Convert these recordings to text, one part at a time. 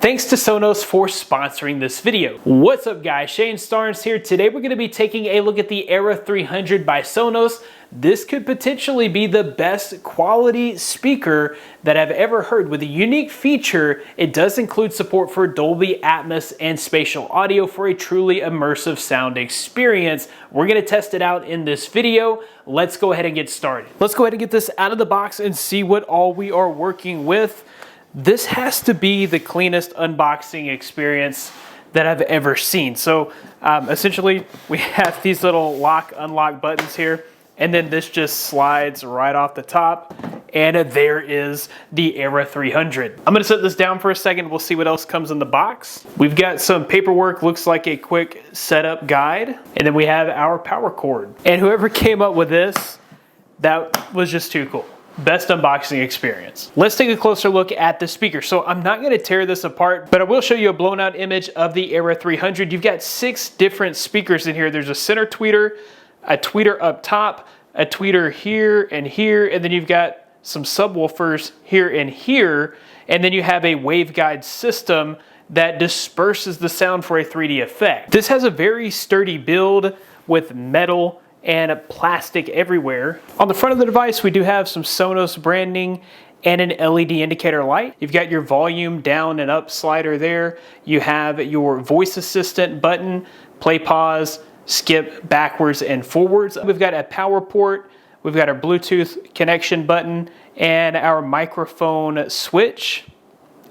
Thanks to Sonos for sponsoring this video. What's up guys, Shane Starnes here. Today we're going to be taking a look at the Era 300 by Sonos. This could potentially be the best quality speaker that I've ever heard. With a unique feature, it does include support for Dolby Atmos and spatial audio for a truly immersive sound experience. We're going to test it out in this video. Let's go ahead and get started. Let's go ahead and get this out of the box and see what all we are working with. This has to be the cleanest unboxing experience that I've ever seen. So essentially we have these little lock unlock buttons here, and then this just slides right off the top, and there is the Era 300. I'm gonna set this down for a second. We'll see what else comes in the box. We've got some paperwork, looks like a quick setup guide, and then we have our power cord. And whoever came up with this, that was just too cool. Best unboxing experience. Let's take a closer look at the speaker. So I'm not going to tear this apart, but I will show you a blown out image of the Era 300. You've got 6 different speakers in here. There's a center tweeter, a tweeter up top, a tweeter here, and then you've got some subwoofers here and here, and then you have a waveguide system that disperses the sound for a 3D effect. This has a very sturdy build with metal and plastic everywhere. On the front of the device, we do have some Sonos branding and an LED indicator light. You've got your volume down and up slider there. You have your voice assistant button, play, pause, skip backwards and forwards. We've got a power port, we've got our Bluetooth connection button, and our microphone switch,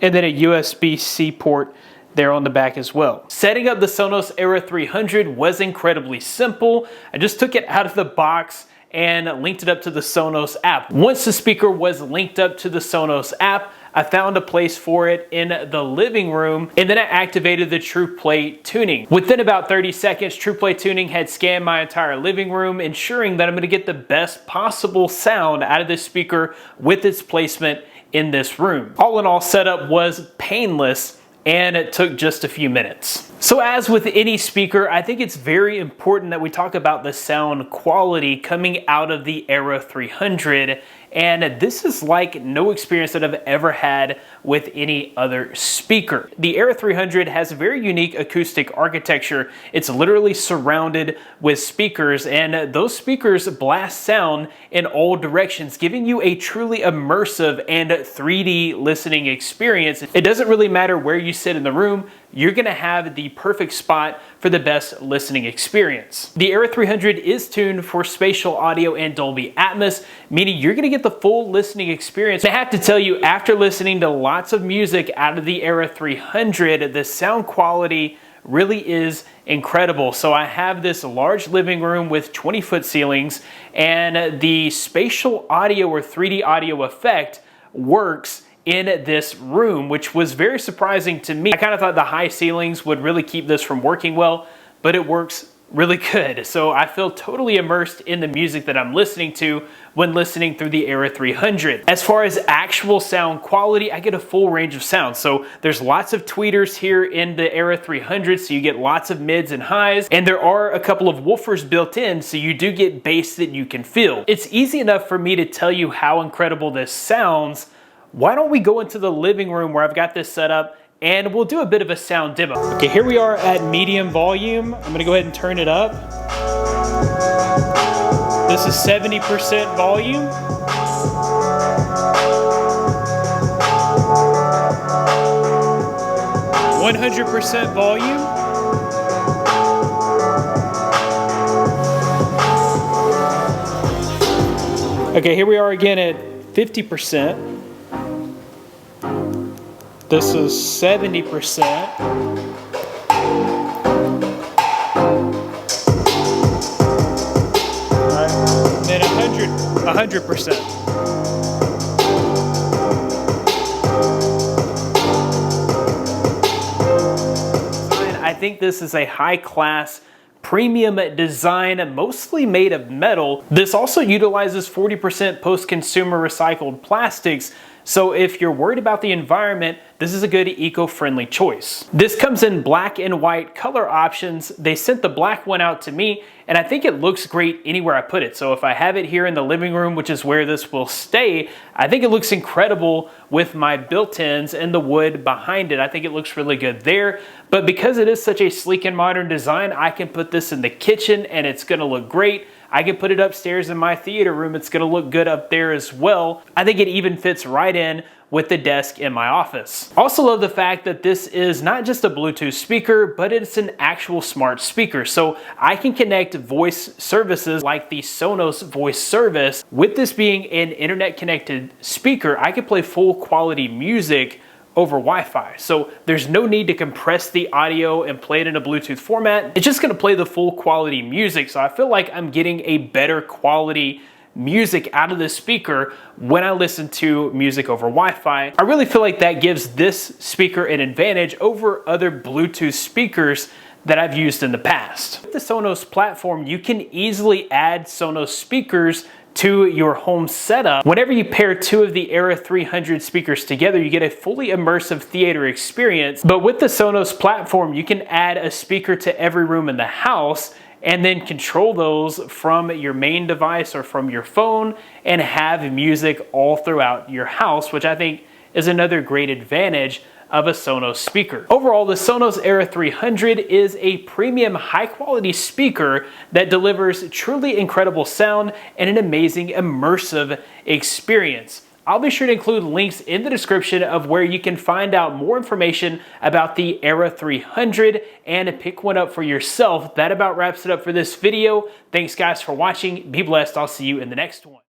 and then a USB-C port there on the back as well. Setting up the Sonos Era 300 was incredibly simple. I just took it out of the box and linked it up to the Sonos app. Once the speaker was linked up to the Sonos app, I found a place for it in the living room, and then I activated the Trueplay tuning. Within about 30 seconds, Trueplay tuning had scanned my entire living room, ensuring that I'm gonna get the best possible sound out of this speaker with its placement in this room. All in all, setup was painless, and it took just a few minutes. So as with any speaker, I think it's very important that we talk about the sound quality coming out of the Era 300, and this is like no experience that I've ever had with any other speaker. The Era 300 has a very unique acoustic architecture. It's literally surrounded with speakers, and those speakers blast sound in all directions, giving you a truly immersive and 3D listening experience. It doesn't really matter where you sit in the room, you're gonna have the perfect spot for the best listening experience. The Era 300 is tuned for spatial audio and Dolby Atmos, meaning you're gonna get the full listening experience. I have to tell you, after listening to lots of music out of the Era 300, the sound quality really is incredible. So I have this large living room with 20-foot ceilings, and the spatial audio or 3D audio effect works in this room, which was very surprising to me. I kind of thought the high ceilings would really keep this from working well, but it works really good. So I feel totally immersed in the music that I'm listening to when listening through the Era 300. As far as actual sound quality, I get a full range of sounds. So there's lots of tweeters here in the Era 300, so you get lots of mids and highs, and there are a couple of woofers built in, so you do get bass that you can feel. It's easy enough for me to tell you how incredible this sounds. Why don't we go into the living room where I've got this set up, and we'll do a bit of a sound demo. Okay, here we are at medium volume. I'm gonna go ahead and turn it up. This is 70% volume. %100% volume. Okay, here we are again at 50%. This is 70%. Alright, then 100%. I think this is a high-class premium design, mostly made of metal. This also utilizes 40% post-consumer recycled plastics, so if you're worried about the environment, this is a good eco-friendly choice. This comes in black and white color options. They sent the black one out to me, and I think it looks great anywhere I put it. So if I have it here in the living room, which is where this will stay, I think it looks incredible with my built-ins and the wood behind it. I think it looks really good there. But because it is such a sleek and modern design, I can put this in the kitchen and it's gonna look great. I can put it upstairs in my theater room. It's gonna look good up there as well. I think it even fits right in with the desk in my office. Also love the fact that this is not just a Bluetooth speaker, but it's an actual smart speaker. So I can connect voice services like the Sonos voice service. With this being an internet connected speaker, I can play full quality music over Wi-Fi. So there's no need to compress the audio and play it in a Bluetooth format. It's just gonna play the full quality music. So I feel like I'm getting a better quality music out of this speaker when I listen to music over Wi-Fi. I really feel like that gives this speaker an advantage over other Bluetooth speakers that I've used in the past. With the Sonos platform, you can easily add Sonos speakers to your home setup. Whenever you pair two of the Era 300 speakers together, you get a fully immersive theater experience. But with the Sonos platform, you can add a speaker to every room in the house and then control those from your main device or from your phone and have music all throughout your house, which I think is another great advantage of a Sonos speaker. Overall, the Sonos Era 300 is a premium high-quality speaker that delivers truly incredible sound and an amazing immersive experience. I'll be sure to include links in the description of where you can find out more information about the Era 300 and pick one up for yourself. That about wraps it up for this video. Thanks guys for watching. Be blessed. I'll see you in the next one.